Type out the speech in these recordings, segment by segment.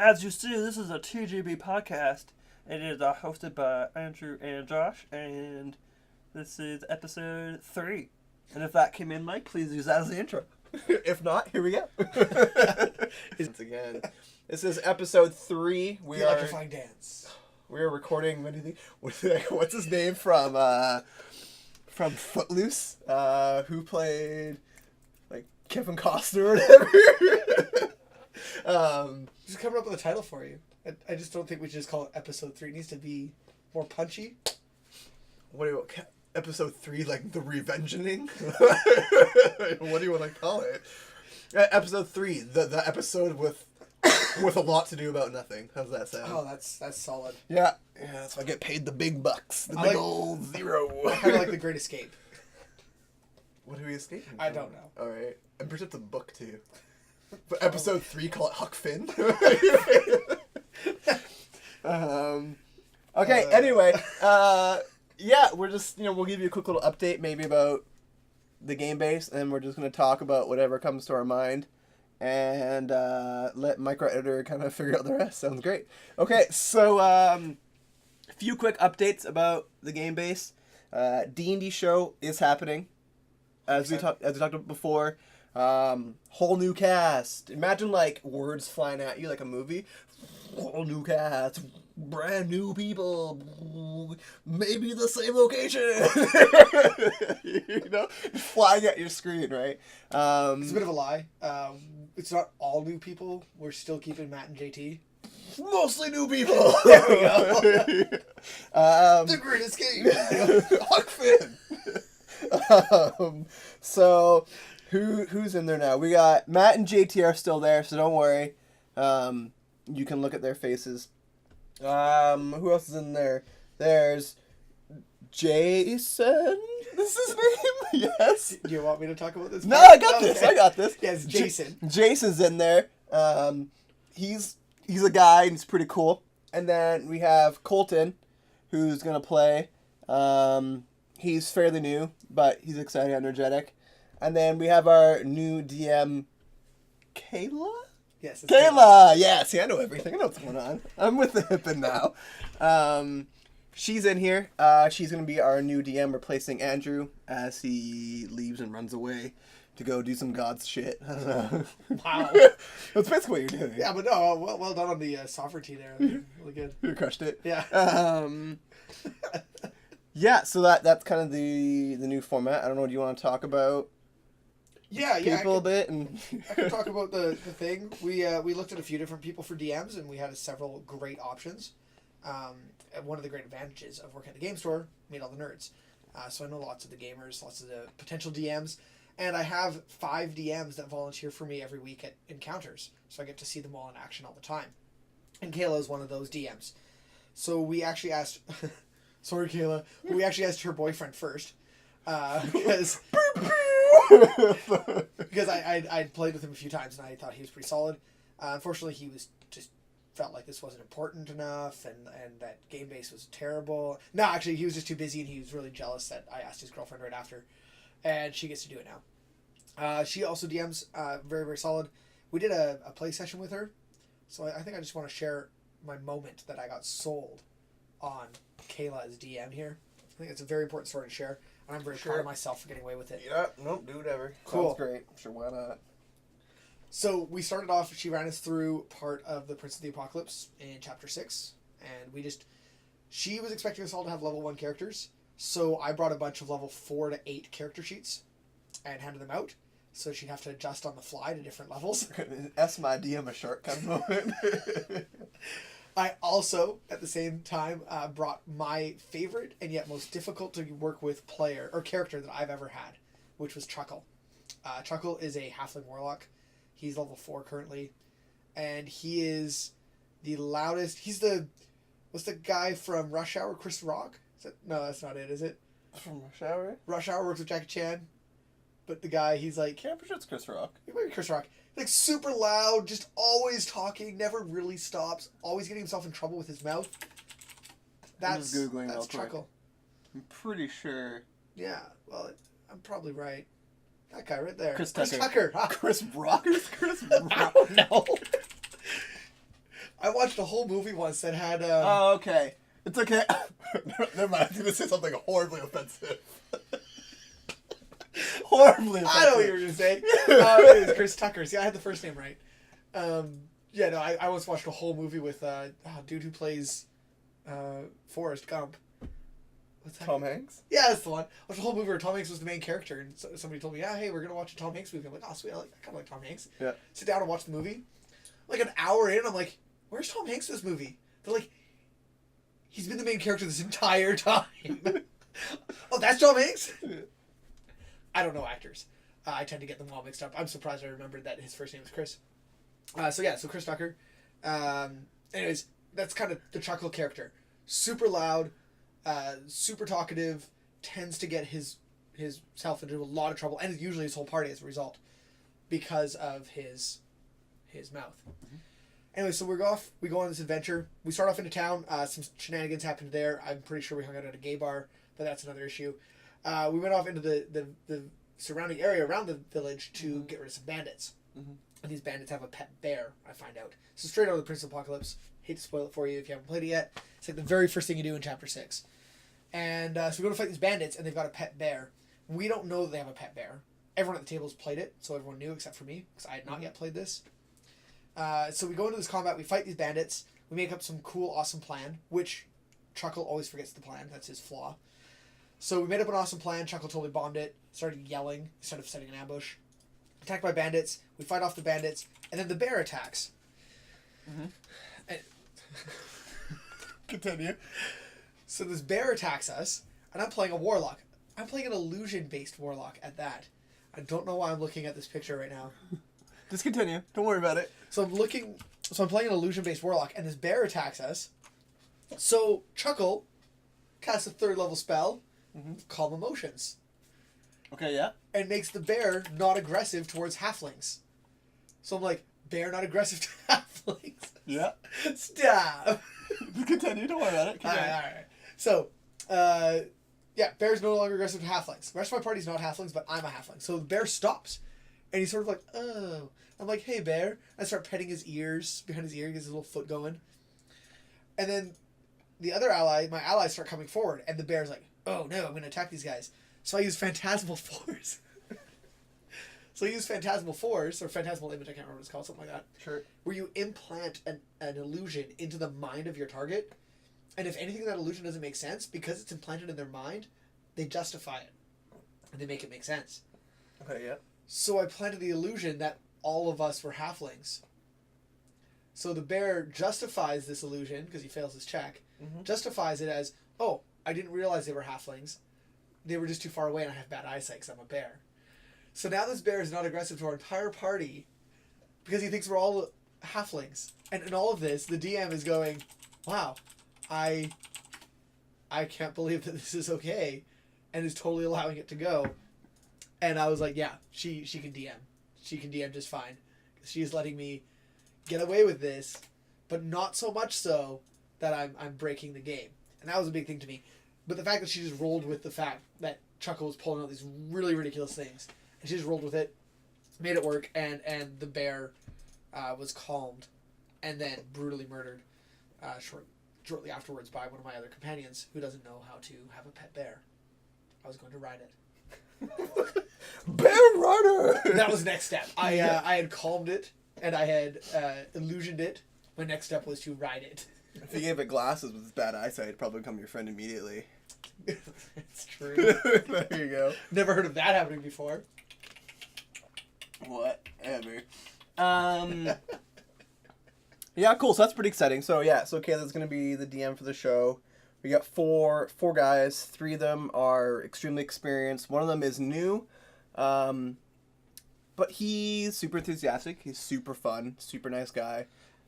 As you see, this is a TGB podcast. It is hosted by Andrew and Josh, and this is episode 3. And if that came in, Mike, please use that as the intro. If not, here we go. Once again, this is episode 3. The electrifying dance. We are recording. What's his name from Footloose? Who played like Kevin Costner or whatever? Just coming up with a title for you. I just don't think we should just call it episode 3. It needs to be more punchy. Episode 3, like the revengeing? What do you want to call it? Episode 3, the episode with a lot to do about nothing. How's that sound? Oh, that's solid. Yeah, so I get paid the big bucks. The big old zero. I kind of like The Great Escape. What are we escaping from? I don't know. Alright. I'm pretty sure it's a book, too. But episode 3, call it Huck Finn. Okay, anyway. Yeah, we're just, we'll give you a quick little update maybe about the game base, and we're just going to talk about whatever comes to our mind, and let micro-editor kind of figure out the rest. Sounds great. Okay, so a few quick updates about the game base. D&D show is happening, as we talked about before. Whole new cast. Imagine like words flying at you like a movie. Whole new cast. Brand new people, maybe the same location, flying at your screen, right? It's a bit of a lie. It's not all new people. We're still keeping Matt and JT. Mostly new people. There we go. The Great Escape. Huck Finn. So, who's in there now? We got Matt and JT are still there, so don't worry. You can look at their faces. Who else is in there? There's Jason. This is his name? Yes. Do you want me to talk about this? No, I got this. I got this. Yes, Jason. Jason's in there. He's a guy and he's pretty cool. And then we have Colton, who's gonna play. He's fairly new, but he's excited, energetic. And then we have our new DM, Kayla. Yes, Kayla! Yeah, see, I know everything. I know what's going on. I'm with the hippin' now. She's in here. She's going to be our new DM, replacing Andrew as he leaves and runs away to go do some God's shit. I don't know. Wow. That's basically what you're doing. Yeah, but no, well done on the sovereignty there. Really good. You crushed it. Yeah. Yeah, so that's kind of the new format. I don't know, do you want to talk about people a bit? And I can talk about the thing. We looked at a few different people for DMs, and we had several great options. One of the great advantages of working at the game store, meet all the nerds. So I know lots of the gamers, lots of the potential DMs, and I have 5 DMs that volunteer for me every week at encounters, so I get to see them all in action all the time. And Kayla is one of those DMs. So we actually asked, sorry Kayla, we actually asked her boyfriend first, because I'd played with him a few times and I thought he was pretty solid. Unfortunately, he was just felt like this wasn't important enough and that game base was terrible. No, actually, he was just too busy and he was really jealous that I asked his girlfriend right after, and she gets to do it now. She also DMs very, very solid. We did a play session with her, so I think I just want to share my moment that I got sold on Kayla as DM here. I think it's a very important story to share. I'm very proud of myself for getting away with it. Yeah, nope, do whatever. Cool. Sounds great. Sure, why not? So we started off, she ran us through part of the Prince of the Apocalypse in chapter 6, and she was expecting us all to have level 1 characters, so I brought a bunch of level 4 to 8 character sheets and handed them out, so she'd have to adjust on the fly to different levels. That's my DM a shortcut moment. I also, at the same time, brought my favorite and yet most difficult to work with player or character that I've ever had, which was Truckle. Truckle is a halfling warlock. He's level 4 currently, and he is the loudest. What's the guy from Rush Hour? Chris Rock? No, that's not it, is it? From Rush Hour? Rush Hour works with Jackie Chan, but the guy, he's like... Yeah, I'm pretty sure it's Chris Rock. It might be Chris Rock. Like, super loud, just always talking, never really stops, always getting himself in trouble with his mouth. That's Googling that's Truckle. I'm pretty sure. Yeah, well, I'm probably right. That guy right there. Chris Tucker. Tucker. Chris Rock? Chris Rock? No. I watched a whole movie once that had. Oh, okay. It's okay. Never mind. I was going to say something horribly offensive. Horribly offensive. I know what you were going to say. It was Chris Tucker. See, I had the first name right. Yeah, no, I once watched a whole movie with dude who plays Forrest Gump. What's that? Tom Hanks? Yeah, that's the one. I watched a whole movie where Tom Hanks was the main character, and somebody told me, "Yeah, hey, we're gonna watch a Tom Hanks movie." I'm like, "Oh, sweet, I kind of like Tom Hanks." Yeah. Sit down and watch the movie. Like an hour in, I'm like, "Where's Tom Hanks in this movie?" They're like, "He's been the main character this entire time." Oh, that's Tom Hanks. I don't know actors. I tend to get them all mixed up. I'm surprised I remembered that his first name was Chris. So Chris Tucker. Anyways, that's kind of the Chuckle character. Super loud, super talkative, tends to get himself into a lot of trouble, and usually his whole party as a result, because of his mouth. Mm-hmm. Anyway, so we go on this adventure. We start off into town. Some shenanigans happened there. I'm pretty sure we hung out at a gay bar, but that's another issue. We went off into the surrounding area around the village to get rid of some bandits. Mm-hmm. And these bandits have a pet bear, I find out. So straight out of the Prince of Apocalypse. Hate to spoil it for you if you haven't played it yet. It's like the very first thing you do in Chapter 6. And so we go to fight these bandits, and they've got a pet bear. We don't know that they have a pet bear. Everyone at the table has played it, so everyone knew except for me, because I had not yet played this. So we go into this combat, we fight these bandits, we make up some cool, awesome plan, which Chuckle always forgets the plan. That's his flaw. So we made up an awesome plan. Chuckle totally bombed it, started yelling instead of setting an ambush. Attacked by bandits, we fight off the bandits, and then the bear attacks. Mm-hmm. And continue. So this bear attacks us, and I'm playing a warlock. I'm playing an illusion-based warlock at that. I don't know why I'm looking at this picture right now. Just continue. Don't worry about it. So I'm playing an illusion-based warlock, and this bear attacks us. So Chuckle casts a 3rd level spell, Calm Emotions. Okay, yeah. And makes the bear not aggressive towards halflings. So I'm like, bear not aggressive to halflings. Yeah. Stop. Continue. Don't worry about it. All right. So, bear's no longer aggressive to halflings. The rest of my party's not halflings, but I'm a halfling. So the bear stops. And he's sort of like, oh. I'm like, hey, bear. I start petting his ears, behind his ear, he gets his little foot going. And then the other my allies start coming forward, and the bear's like, oh no, I'm going to attack these guys. So I use Phantasmal Force. So I use Phantasmal Force, or Phantasmal Image, I can't remember what it's called, something like that. Sure. Where you implant an illusion into the mind of your target, and if anything in that illusion doesn't make sense, because it's implanted in their mind, they justify it. And they make it make sense. Okay, yeah. So I planted the illusion that all of us were halflings. So the bear justifies this illusion, because he fails his check, justifies it as, oh, I didn't realize they were halflings. They were just too far away and I have bad eyesight because I'm a bear. So now this bear is not aggressive to our entire party because he thinks we're all halflings. And in all of this, the DM is going, wow, I can't believe that this is okay, and is totally allowing it to go. And I was like, yeah, she can DM. She can DM just fine. She's letting me get away with this, but not so much so that I'm breaking the game. And that was a big thing to me. But the fact that she just rolled with the fact that Chuckle was pulling out these really ridiculous things, and she just rolled with it, made it work, and the bear was calmed and then brutally murdered shortly afterwards by one of my other companions who doesn't know how to have a pet bear. I was going to ride it. Bear runner! That was the next step. I had calmed it, and I had illusioned it. My next step was to ride it. If you gave it glasses with his bad eyesight, it'd probably become your friend immediately. It's true. There you go. Never heard of that happening before. Whatever. Yeah, cool. So that's pretty exciting. So Kayla's gonna be the DM for the show. We got four guys. 3 of them are extremely experienced. One of them is new, but he's super enthusiastic. He's super fun, super nice guy.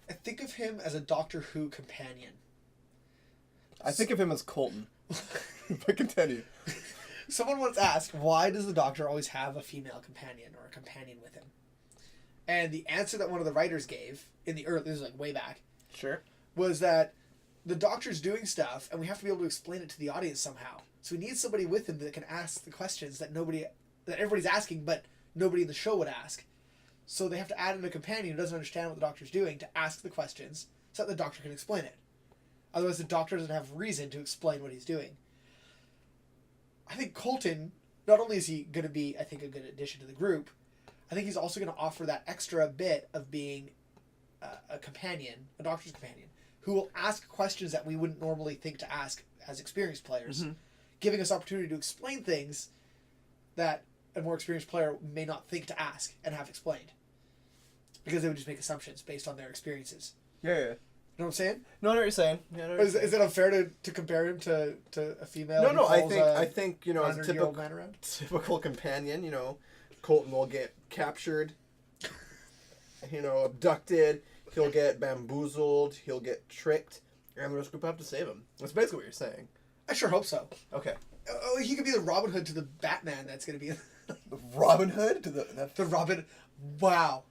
I think of him as a Doctor Who companion. I think of him as Colton. But continue. Someone once asked, why does the Doctor always have a female companion or a companion with him? And the answer that one of the writers gave in the early, this is like way back, Sure. was that the Doctor's doing stuff and we have to be able to explain it to the audience somehow. So we need somebody with him that can ask the questions that everybody's asking, but nobody in the show would ask. So they have to add in a companion who doesn't understand what the Doctor's doing to ask the questions so that the doctor can explain it. Otherwise, the doctor doesn't have reason to explain what he's doing. I think Colton, not only is he going to be, I think, a good addition to the group, I think he's also going to offer that extra bit of being a companion, a doctor's companion, who will ask questions that we wouldn't normally think to ask as experienced players, giving us opportunity to explain things that a more experienced player may not think to ask and have explained. Because they would just make assumptions based on their experiences. Yeah. You know what I'm saying? No, I know what you're saying. Is it unfair to compare him to a female? No. I think as a typical man around? typical companion, Colton will get captured, abducted. He'll get bamboozled. He'll get tricked, and the rest of the group have to save him. That's basically what you're saying. I sure hope so. Okay. Oh, he could be the Robin Hood to the Batman. That's gonna be The Robin Hood to the Robin. Wow.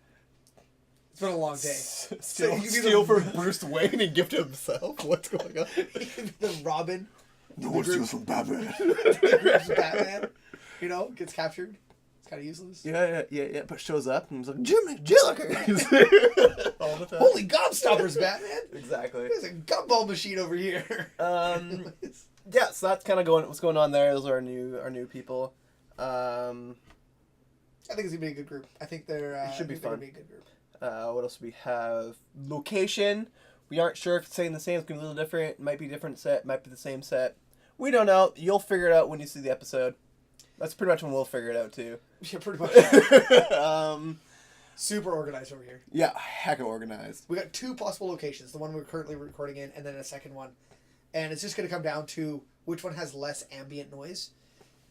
It's been a long day. Steal from Bruce Wayne and give to himself? What's going on? The Robin. No one steals from Batman. The group's Batman. Gets captured. It's kind of useless. Yeah. But shows up and he's like, Jimmy Jilliker! All the time. Holy gobstoppers, Batman! Exactly. There's a gumball machine over here. Yeah, so that's kind of what's going on there. Those are our new people. I think it's gonna be a good group. I think they're. It should be fun. Be a good group. What else do we have? Location. We aren't sure if it's staying the same. It's going to be a little different. Might be a different set. Might be the same set. We don't know. You'll figure it out when you see the episode. That's pretty much when we'll figure it out, too. Yeah, pretty much. Super organized over here. Yeah, heck of organized. We got 2 possible locations. The one we're currently recording in, and then a second one. And it's just going to come down to which one has less ambient noise.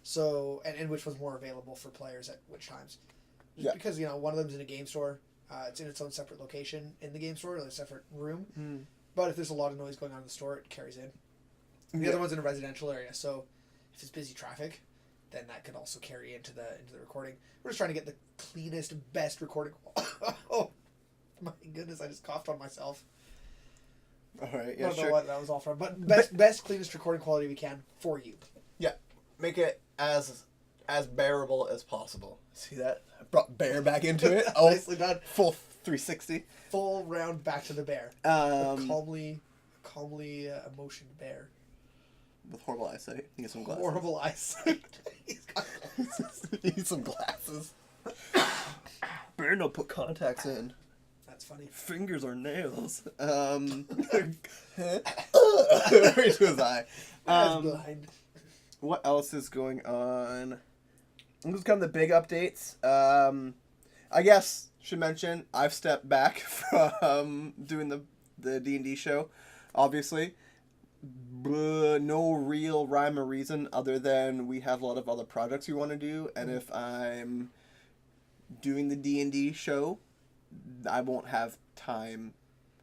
So, and which one's more available for players at which times. Just Yeah. Because, one of them's in a game store. It's in its own separate location in the game store, or a separate room. But if there's a lot of noise going on in the store, it carries in. The other one's in a residential area, so if it's busy traffic, then that could also carry into the recording. We're just trying to get the cleanest, best recording. Oh my goodness! I just coughed on myself. All right. Yeah, I don't know what that was all from, but best, cleanest recording quality we can for you. Yeah, make it as bearable as possible. See that? I brought bear back into it. Nicely done. Full 360. Full round back to the bear. Calmly emotioned bear. With horrible eyesight. He needs some glasses. Horrible eyesight. He's got glasses. He needs some glasses. Bear no put contacts in. That's funny. Fingers or nails. Right to his eye. Blind. What else is going on? Those come the big updates. I guess should mention I've stepped back from doing the D&D show, obviously. No real rhyme or reason other than we have a lot of other projects we want to do, and if I'm doing the D&D show, I won't have time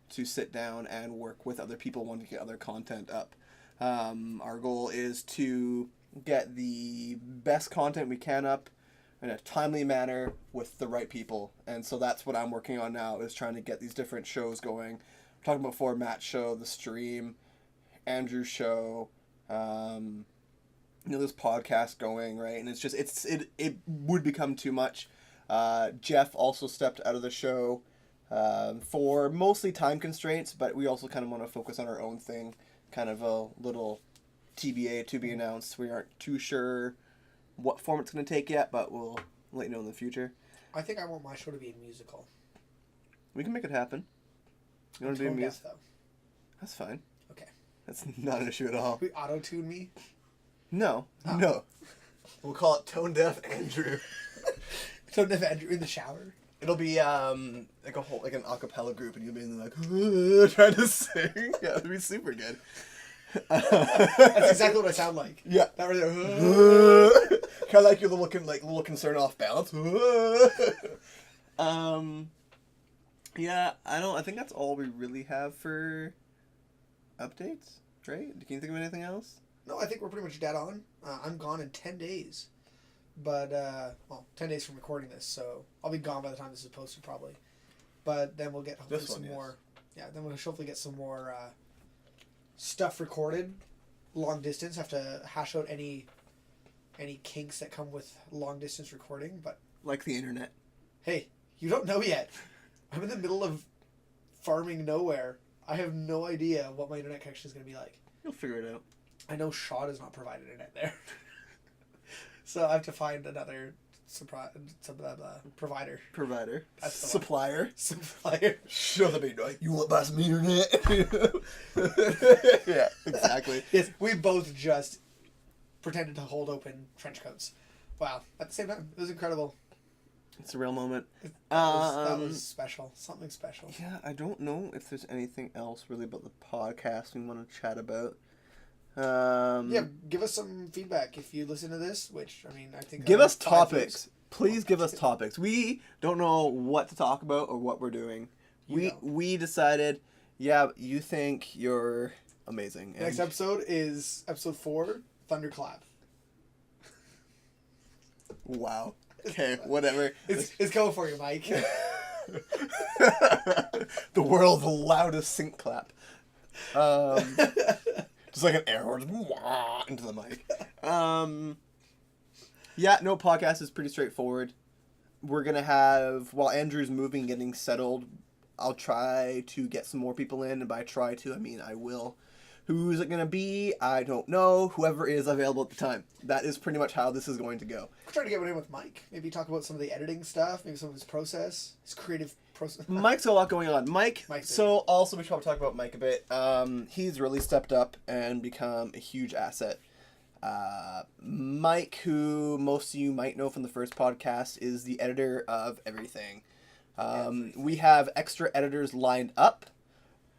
to sit down and work with other people wanting to get other content up. Our goal is to get the best content we can up in a timely manner with the right people, and so that's what I'm working on now, is trying to get these different shows going. I'm talking about before, Matt's show, the stream, Andrew's show, this podcast going, right? And it's just it would become too much. Jeff also stepped out of the show for mostly time constraints, but we also kind of want to focus on our own thing, kind of a little TBA to be announced. We aren't too sure what form it's going to take yet, but we'll let you know in the future. I think I want my show to be a musical. We can make it happen. You want to do a musical? That's fine. Okay. That's not an issue at all. We auto-tune me? No. Oh. No. We'll call it Tone Deaf Andrew. Tone Deaf Andrew in the shower? It'll be like an a cappella group, and you'll be like trying to sing. Yeah, it'll be super good. That's exactly what I sound like. Yeah, that right there. Kind of like you're little concerned off balance. Yeah, I think that's all we really have for updates, right? Can you think of anything else? No, I think we're pretty much dead on. I'm gone in 10 days. But, 10 days from recording this, so I'll be gone by the time this is posted, probably. But then we'll get hopefully some more. Yeah, then we'll hopefully get some more stuff recorded, long distance. Have to hash out any kinks that come with long distance recording, but like the internet. Hey, you don't know yet. I'm in the middle of farming nowhere. I have no idea what my internet connection is going to be like. You'll figure it out. I know Shaw does not provide internet there. So I have to find another provider. Provider. That's the Supplier. Supplier. Shut up, like, you want buy some internet? Yeah, exactly. Yes, we both just pretended to hold open trench coats. Wow. At the same time, it was incredible. It's a real moment. That was special. Something special. Yeah, I don't know if there's anything else really about the podcast we want to chat about. Yeah, give us some feedback if you listen to this, which, I mean, I think... Give us topics. Please give us topics. We don't know what to talk about or what we're doing. We decided, yeah, you think you're amazing. And next episode is episode 4, Thunderclap. Wow. Okay, whatever. It's going for you, Mike. The world's loudest sync clap. Just like an arrow into the mic. Yeah, no, podcast is pretty straightforward. We're going to have, while Andrew's moving, getting settled, I'll try to get some more people in. And by try to, I mean I will. Who's it going to be? I don't know. Whoever is available at the time. That is pretty much how this is going to go. We're trying to get one in with Mike. Maybe talk about some of the editing stuff. Maybe some of his process. His creative process. Mike's got a lot going on. Mike's so big. also we should probably talk about Mike a bit. He's really stepped up and become a huge asset. Mike, who most of you might know from the first podcast, is the editor of everything. We have extra editors lined up,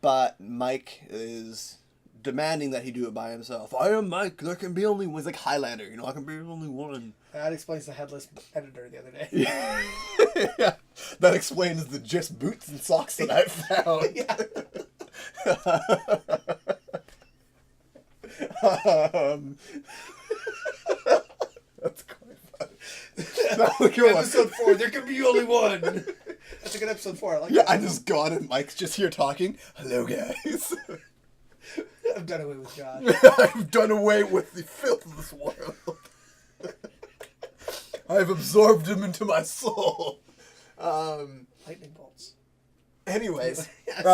but Mike is demanding that he do it by himself. I am Mike. There can be only one. He's like Highlander, you know. I can be only one. That explains the headless editor the other day. Yeah, that explains the just boots and socks that I found. Yeah. That's quite funny. Episode 4. There can be only one. That's a good episode 4. I like Yeah, that. I just got it. Mike's just here talking. Hello, guys. I've done away with God. I've done away with the filth of this world. I've absorbed him into my soul. Lightning bolts. Anyways, Yes.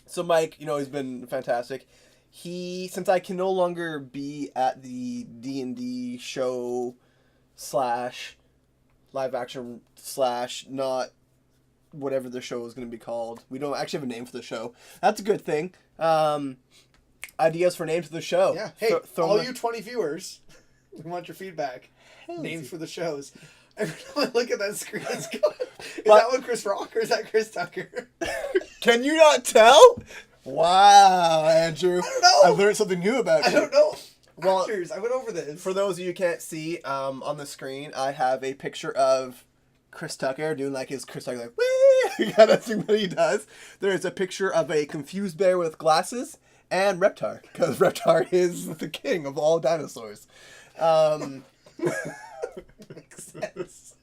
So Mike, he's been fantastic. Since I can no longer be at the D&D show / live action / not whatever the show is going to be called. We don't actually have a name for the show. That's a good thing. Ideas for names for the show. Yeah. Hey, all you 20 viewers, we want your feedback. Names for the shows. Every time I look at that screen, it's going, is that one Chris Rock or is that Chris Tucker? Can you not tell? Wow, Andrew. I don't know. I learned something new about you. I don't know. Well, Actors, I went over this. For those of you who can't see, on the screen, I have a picture of Chris Tucker doing like his Chris Tucker, like, wee! Kind of thing that he does. There's a picture of a confused bear with glasses and Reptar, because Reptar is the king of all dinosaurs. Makes sense.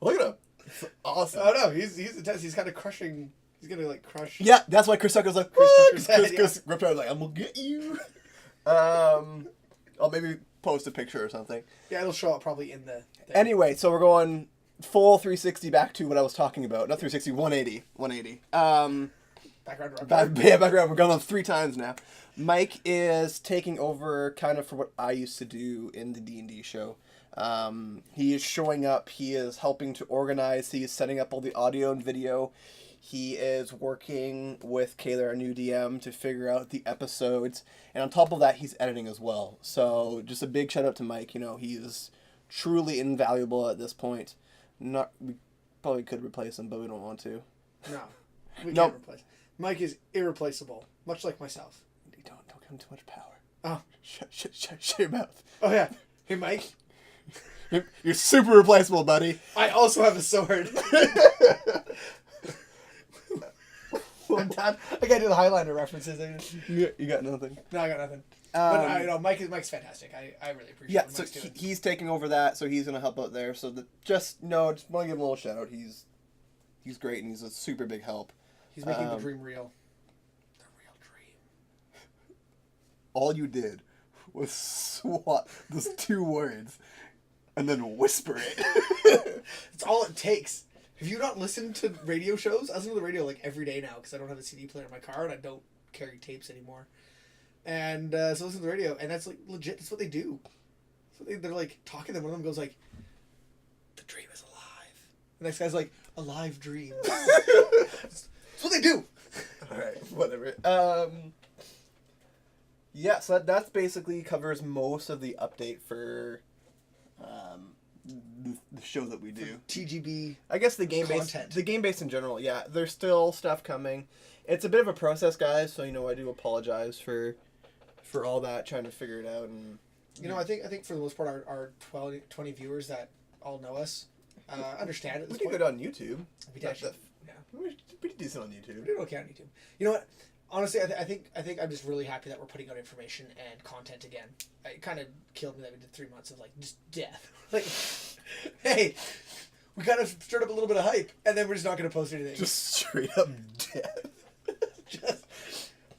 Look at him. It's awesome. Oh no, he's intense. He's kind of crushing. He's gonna like crush. Yeah, that's why Chris Tucker's like, Chris "Woo!" Tucker's head, Chris Reptar's like, I'm gonna get you. I'll maybe post a picture or something. Yeah, it'll show up probably in the thing. Anyway, so we're going full 360 back to what I was talking about. Not 360, 180. 180. Background. Background. We're going on 3 times now. Mike is taking over kind of for what I used to do in the D&D show. He is showing up. He is helping to organize. He is setting up all the audio and video. He is working with Kayla, our new DM, to figure out the episodes. And on top of that, he's editing as well. So just a big shout out to Mike. He is truly invaluable at this point. We probably could replace him, but we don't want to. No, we Nope. can't replace. Mike is irreplaceable, much like myself. Don't give him too much power. Oh. Shut your mouth. Oh yeah. Hey Mike. You're super replaceable, buddy. I also have a sword. I'm done. I gotta do the Highlander references. You got nothing. No, I got nothing. But Mike's fantastic. I really appreciate Yeah, what so Mike's doing. he's taking over that, so he's gonna help out there. So just want to give him a little shout out. He's great and he's a super big help. He's making the dream real. The real dream. All you did was swap those 2 words and then whisper it. It's all it takes. Have you not listened to radio shows? I listen to the radio like every day now because I don't have a CD player in my car and I don't carry tapes anymore. And so I listen to the radio, and that's like legit. That's what they do. So they're like talking. And one of them goes like, "The dream is alive." The next guy's like, "A live dream." That's what they do. All right, whatever. Yeah, so that's basically covers most of the update for the show that we do. TGB. I guess the game content. base, the game base in general. Yeah, there's still stuff coming. It's a bit of a process, guys. So I do apologize for all that, trying to figure it out. And I think for the most part, our 20 viewers that all know us understand it. we do good on YouTube. We did. Yeah. We're pretty decent on YouTube. We do okay on YouTube. You know what? Honestly, I think I'm just really happy that we're putting out information and content again. It kind of killed me that we did 3 months of like just death. Like, hey, we kind of stirred up a little bit of hype, and then we're just not going to post anything. Just straight up death.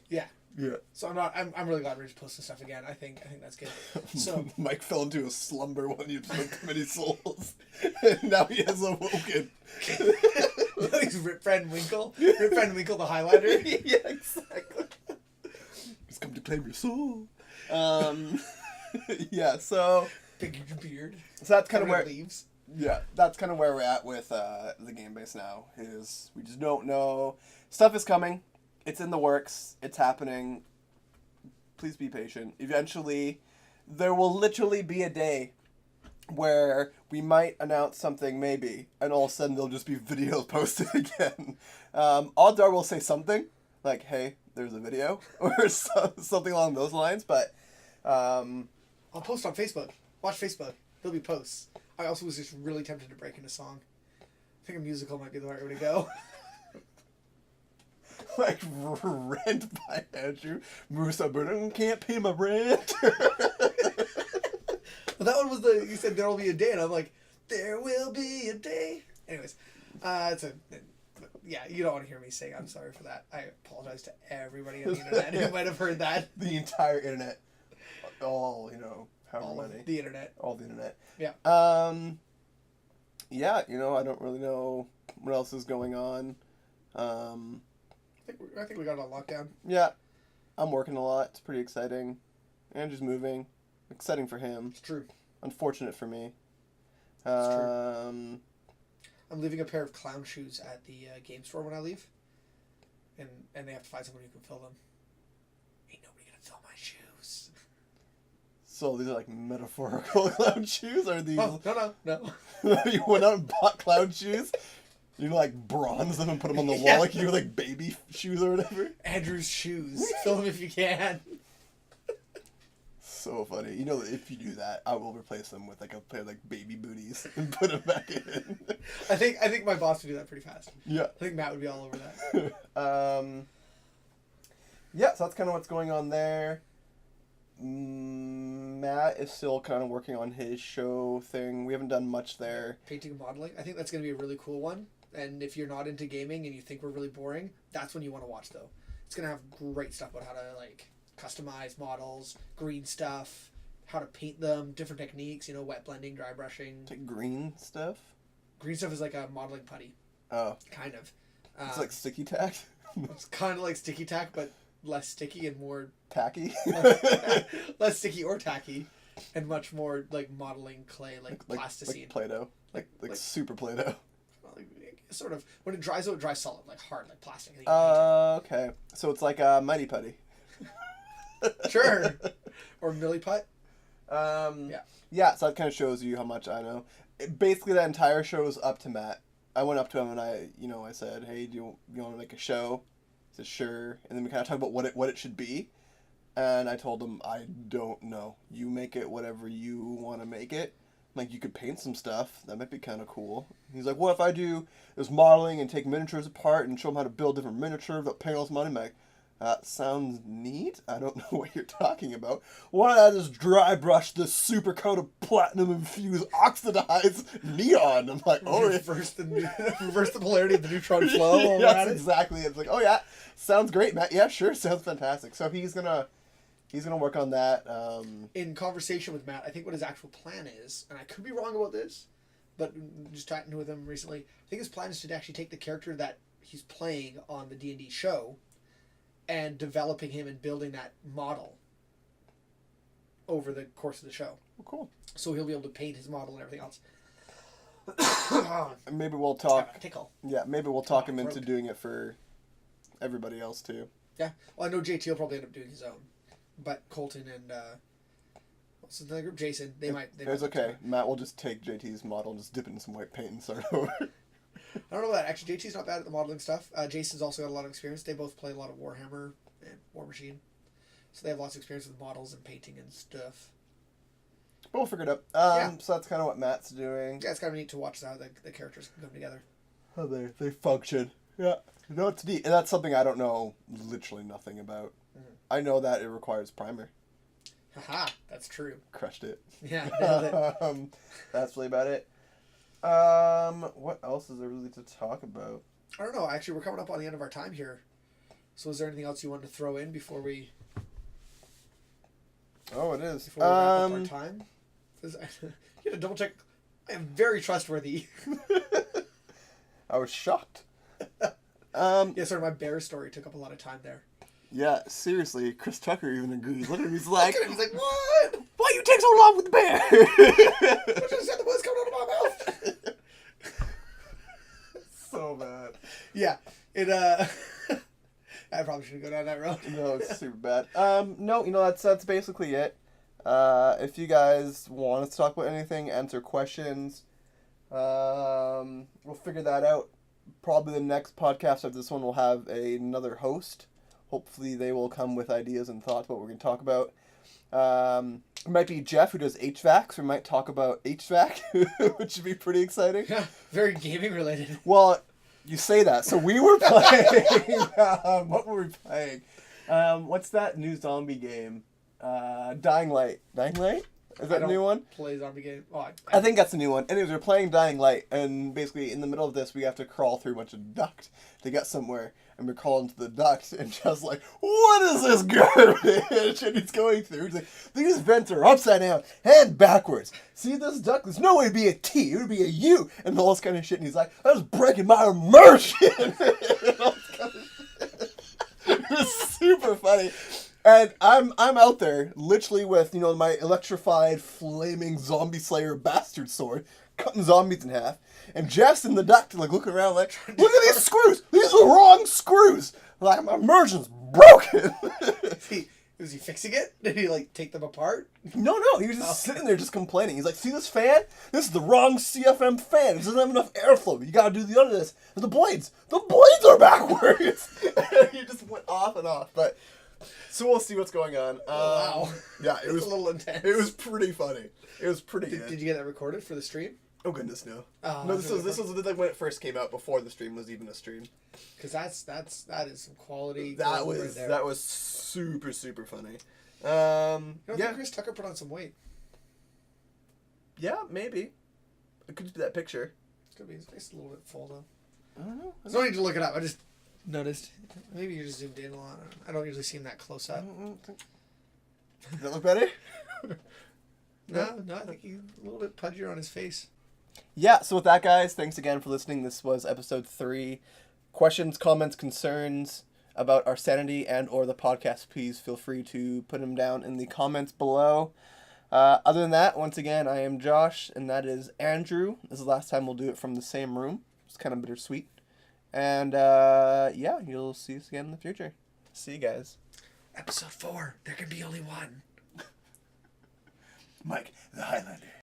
Yeah. Yeah. So I'm really glad we're just posting stuff again. I think that's good. So Mike fell into a slumber when you took many souls, and now he has awoken. no, he's Rip Van Winkle. Rip Van Winkle, the highlighter. Yeah, exactly. He's come to claim your soul. Yeah. So Big beard. So that's kind of where leaves. Yeah, that's kind of where we're at with the game base now. Is we just don't know. Stuff is coming. It's in the works. It's happening. Please be patient. Eventually, there will literally be a day where we might announce something, maybe, and all of a sudden there'll just be videos posted again. Oddar will say something, like, hey, there's a video, or something along those lines, but... I'll post on Facebook. Watch Facebook. There'll be posts. I also was just really tempted to break into song. I think a musical might be the right way to go. Like Rent by Andrew. Musa Burnham can't pay my rent. Well, that one was you said there will be a day, and I'm like, there will be a day. Anyways, yeah, you don't want to hear me sing. I'm sorry for that. I apologize to everybody on the internet who might have heard that. The entire internet. All, however many. The internet. All the internet. Yeah. Yeah, I don't really know what else is going on. I think we got it on lockdown. Yeah, I'm working a lot. It's pretty exciting. Andrew's moving. Exciting for him. It's true. Unfortunate for me. It's true. I'm leaving a pair of clown shoes at the game store when I leave. And they have to find someone who can fill them. Ain't nobody gonna fill my shoes. So these are like metaphorical clown shoes? Or are these... Oh, no. You went out and bought clown shoes? You like bronze them and put them on the wall Yeah. like you do like baby shoes or whatever? Andrew's shoes. Fill them if you can. So funny. If you do that, I will replace them with like a pair of like baby booties and put them back in. I think my boss would do that pretty fast. Yeah. I think Matt would be all over that. Yeah, so that's kind of what's going on there. Matt is still kind of working on his show thing. We haven't done much there. Painting and modeling. I think that's going to be a really cool one. And if you're not into gaming and you think we're really boring, that's when you want to watch, though. It's going to have great stuff about how to, customize models, green stuff, how to paint them, different techniques, wet blending, dry brushing. Like green stuff? Green stuff is like a modeling putty. Oh. Kind of. It's like sticky tack? It's kind of like sticky tack, but less sticky and more... Tacky? less sticky or tacky, and much more like modeling clay, like plasticine. Like Play-Doh. Like super Play-Doh. Sort of. When it dries out, it dries solid, like hard, like plastic. Okay. So it's like a Mighty Putty. Sure. Or Millie Putt. Yeah, so that kind of shows you how much I know. Basically, that entire show was up to Matt. I went up to him and I said, hey, do you want to make a show? He said, sure. And then we kind of talked about what it should be. And I told him, I don't know. You make it whatever you want to make it. Like, you could paint some stuff. That might be kind of cool. He's like, what if I do this modeling and take miniatures apart and show them how to build different miniatures without paying all this money? I'm like, that sounds neat. I don't know what you're talking about. Why don't I just dry brush this super coat of platinum infused oxidized neon? I'm like, oh, reverse the polarity of the neutron flow. Yeah, that's exactly it. It's like, oh yeah, sounds great, Matt. Yeah, sure, sounds fantastic. So he's gonna work on that. In conversation with Matt, I think what his actual plan is, and I could be wrong about this, but just talking with him recently, I think his plan is to actually take the character that he's playing on the D&D show and developing him and building that model over the course of the show. Oh, cool. So he'll be able to paint his model and everything else. Maybe we'll talk. Tickle. Yeah, maybe we'll talk him into doing it for everybody else too. Yeah. Well, I know JT will probably end up doing his own, but Colton and what's the other group? Jason. They might. It's okay. Matt will just take JT's model and just dip it in some white paint and start over. I don't know about that. Actually, JT's not bad at the modeling stuff. Jason's also got a lot of experience. They both play a lot of Warhammer and War Machine, so they have lots of experience with models and painting and stuff. But we'll figure it out. So that's kind of what Matt's doing. Yeah, it's kind of neat to watch how the characters come together. How they function. Yeah. You know, it's neat. And that's something I don't know literally nothing about. Mm-hmm. I know that it requires primer. Haha, that's true. Crushed it. Yeah, nailed it. That's really about it. What else is there really to talk about? I don't know. Actually, we're coming up on the end of our time here. So is there anything else you wanted to throw in before we... Oh, it is. Before we wrap up our time? You have to double check. I am very trustworthy. I was shocked. Yeah, sorry, my bear story took up a lot of time there. Yeah, seriously, Chris Tucker even agrees. Look at him, he's like, He's like, what? why you take so long with the bear? I just said the words coming out of my mouth. So bad. Yeah, I probably shouldn't go down that road. No, it's super bad. No, that's basically it. If you guys want us to talk about anything, answer questions, we'll figure that out. Probably the next podcast after this one will have another host. Hopefully they will come with ideas and thoughts what we're going to talk about. It might be Jeff who does HVAC, so we might talk about HVAC, which would be pretty exciting. Yeah, very gaming related. Well, you say that. So we were playing... what were we playing? What's that new zombie game? Dying Light. Dying Light? Is that a new one? Play zombie game. Oh, I think that's a new one. Anyways, we're playing Dying Light, and basically in the middle of this, we have to crawl through a bunch of duct to get somewhere. And we're crawling to the duct, and just like, what is this garbage? And he's going through. He's like, these vents are upside down and backwards. See this duct? There's no way to be a T. It would be a U. And all this kind of shit. And he's like, I was breaking my immersion. And all this kind of shit. It was super funny. And I'm out there, literally with, my electrified, flaming zombie slayer bastard sword, cutting zombies in half. And Jeff's in the duct, looking around look at these screws! These are the wrong screws! Like, my immersion's broken! Was he fixing it? Did he, take them apart? No, he was just sitting there just complaining. He's like, see this fan? This is the wrong CFM fan. It doesn't have enough airflow. You gotta do the other this. And the blades are backwards! And he just went off and off, but... So we'll see what's going on. Wow. Yeah, it was a little intense. It was pretty funny. It was pretty good. Did you get that recorded for the stream? Oh goodness, no. Oh, No, this was when it first came out, before the stream was even a stream. Because that is some quality. That right was super super funny. I think Chris Tucker put on some weight. Yeah, maybe. It could just be that picture. It's gonna be his face a little bit full though. I don't know. There's no need to look it up. I just noticed. Maybe you just zoomed in a lot. I don't usually see him that close up. Does that look better? No, I think he's a little bit pudgier on his face. Yeah, so with that, guys, thanks again for listening. This was episode 3. Questions, comments, concerns about our sanity and or the podcast, please feel free to put them down in the comments below. Other than that, once again, I am Josh, and that is Andrew. This is the last time we'll do it from the same room. It's kind of bittersweet. And, yeah, you'll see us again in the future. See you guys. Episode 4. There can be only one. Mike, the Highlander.